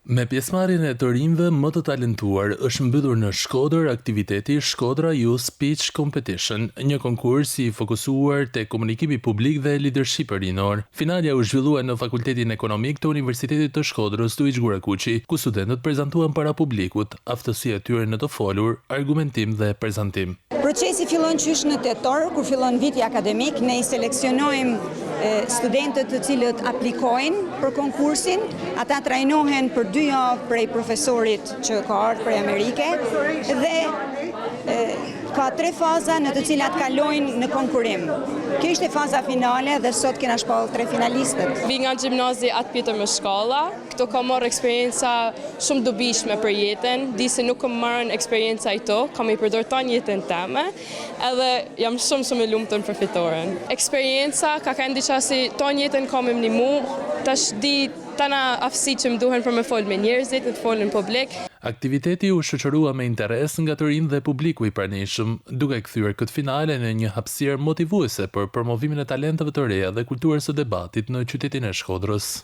Me pjesëmarrjen e të rinjve më të talentuar, është mbyllur në Shkodër aktiviteti Shkodra Youth Speech Competition, një konkurs i fokusuar te komunikimi publik dhe leadership rinor. Finalja u zhvillua në Fakultetin Ekonomik të Universitetit të Shkodrës Duiç Gurakuqi, ku studentët prezantuan para publikut aftësia e tyre në të folur, argumentim dhe prezantim. Procesi fillon qysh në tetor, kur fillon viti akademik, ne i seleksionojmë studentët të cilët aplikojnë për konkursin, ata trajnohen për 2 javë prej profesorit që ka ardhur prej Amerike dhe ka 3 faza në të cilat kalojnë në konkurim. Kjo ishte faza finale dhe sot kena shpall 3 finalistët. Vi nga gjimnazi atë pjetër me shkolla, këto kam marrë eksperienca shumë dobishme për jetën, di se nuk kam marrën eksperienca i to, kam i përdor ta një jetën teme, edhe jam shumë e lumtur për fitoren. Eksperienca ka kanë diçka si ta një jetën kam më nimu, tash di tana aftësi që më duhen për me folë me njerëzit, të folë në publik. Aktiviteti u shoqërua me interes nga të rinj dhe publiku i pranishëm, duke kthyer këtë finale në një hapësirë motivuese për promovimin e talenteve të reja dhe kulturës së debatit në qytetin e Shkodrës.